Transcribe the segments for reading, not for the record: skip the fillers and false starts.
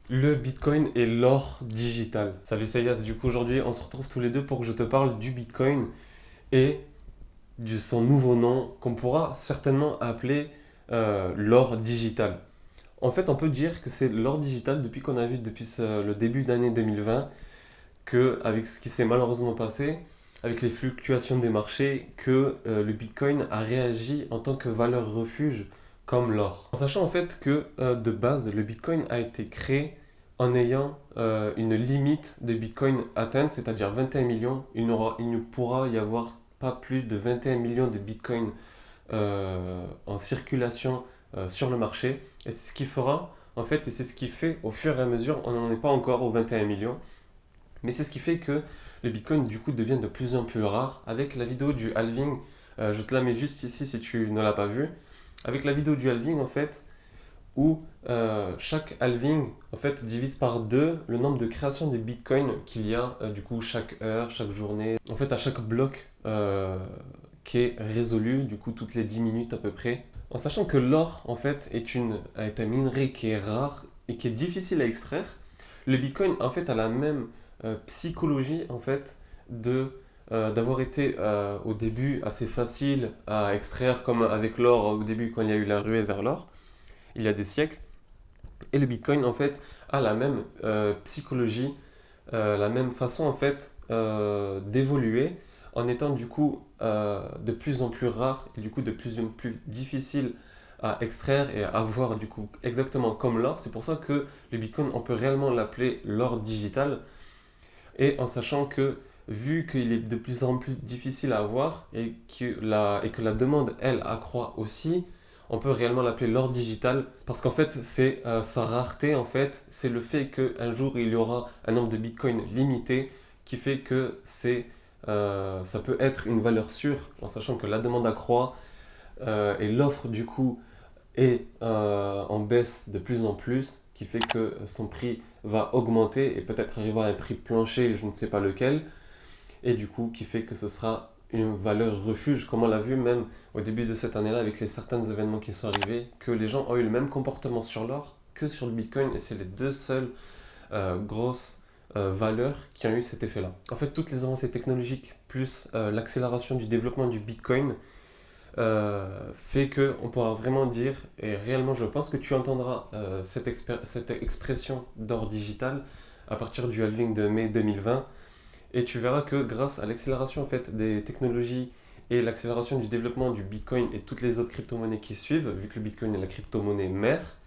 Le Bitcoin et l'or digital. Salut Sayas, du coup aujourd'hui on se retrouve tous les deux pour que je te parle du Bitcoin et de son nouveau nom qu'on pourra certainement appeler l'or digital. En fait on peut dire que c'est l'or digital depuis qu'on a vu depuis le début d'année 2020 que avec ce qui s'est malheureusement passé, avec les fluctuations des marchés, que le Bitcoin a réagi en tant que valeur refuge comme l'or. En sachant en fait que de base, le Bitcoin a été créé en ayant une limite de Bitcoin atteinte, c'est-à-dire 21 millions. Il ne pourra y avoir pas plus de 21 millions de Bitcoin en circulation sur le marché. Et c'est ce qui fera, en fait, et c'est ce qui fait au fur et à mesure, on n'en est pas encore aux 21 millions, mais c'est ce qui fait que le Bitcoin du coup devient de plus en plus rare. Avec la vidéo du halving, je te la mets juste ici si tu ne l'as pas vue. Avec la vidéo du halving en fait, où chaque halving en fait divise par deux le nombre de créations de Bitcoin qu'il y a du coup chaque heure, chaque journée. En fait à chaque bloc qui est résolu du coup toutes les 10 minutes à peu près. En sachant que l'or en fait est un minerai qui est rare et qui est difficile à extraire, le Bitcoin en fait a la même psychologie en fait d'avoir été au début assez facile à extraire comme avec l'or au début quand il y a eu la ruée vers l'or il y a des siècles. Et le Bitcoin en fait a la même psychologie, la même façon en fait d'évoluer en étant du coup de plus en plus rare et du coup de plus en plus difficile à extraire et à avoir du coup exactement comme l'or. C'est pour ça que le Bitcoin on peut réellement l'appeler l'or digital et en sachant que vu qu'il est de plus en plus difficile à avoir et que la demande, elle, accroît aussi, on peut réellement l'appeler l'or digital parce qu'en fait, c'est sa rareté, en fait, c'est le fait qu'un jour, il y aura un nombre de bitcoins limité qui fait que ça peut être une valeur sûre en sachant que la demande accroît et l'offre, du coup, est en baisse de plus en plus, qui fait que son prix va augmenter et peut-être arriver à un prix plancher, je ne sais pas lequel, et du coup qui fait que ce sera une valeur refuge, comme on l'a vu même au début de cette année-là avec les certains événements qui sont arrivés, que les gens ont eu le même comportement sur l'or que sur le Bitcoin, et c'est les deux seules grosses valeurs qui ont eu cet effet-là. En fait, toutes les avancées technologiques plus l'accélération du développement du Bitcoin fait que on pourra vraiment dire, et réellement je pense que tu entendras cette expression d'or digital à partir du halving de mai 2020, et tu verras que grâce à l'accélération en fait, des technologies et l'accélération du développement du Bitcoin et toutes les autres crypto-monnaies qui suivent, vu que le Bitcoin est la crypto-monnaie mère,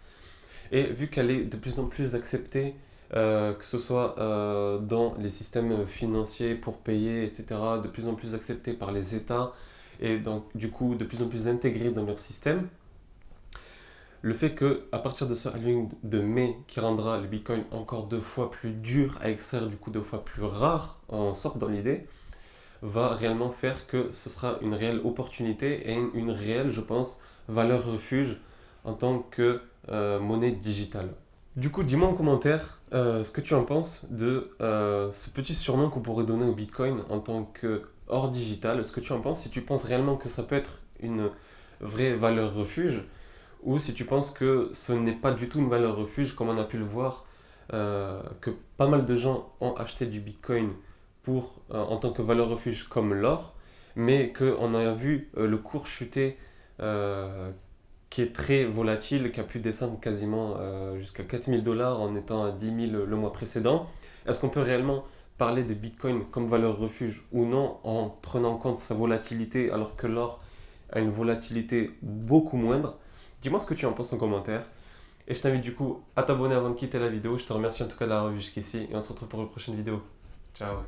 et vu qu'elle est de plus en plus acceptée, que ce soit dans les systèmes financiers pour payer, etc., de plus en plus acceptée par les États, et donc du coup de plus en plus intégrée dans leur système, le fait que à partir de ce halving de mai qui rendra le Bitcoin encore deux fois plus dur à extraire, du coup deux fois plus rare, en sorte dans l'idée, va réellement faire que ce sera une réelle opportunité et une réelle, je pense, valeur refuge en tant que monnaie digitale. Du coup, dis-moi en commentaire ce que tu en penses de ce petit surnom qu'on pourrait donner au Bitcoin en tant que or digital. Ce que tu en penses, si tu penses réellement que ça peut être une vraie valeur refuge, ou si tu penses que ce n'est pas du tout une valeur refuge, comme on a pu le voir, que pas mal de gens ont acheté du Bitcoin en tant que valeur refuge comme l'or, mais qu'on a vu le cours chuter, qui est très volatile, qui a pu descendre quasiment jusqu'à 4000 $ en étant à 10 000 le mois précédent. Est-ce qu'on peut réellement parler de Bitcoin comme valeur refuge ou non en prenant en compte sa volatilité alors que l'or a une volatilité beaucoup moindre? Dis-moi ce que tu en penses en commentaire. Et je t'invite du coup à t'abonner avant de quitter la vidéo. Je te remercie en tout cas de l'avoir vu jusqu'ici et on se retrouve pour une prochaine vidéo. Ciao.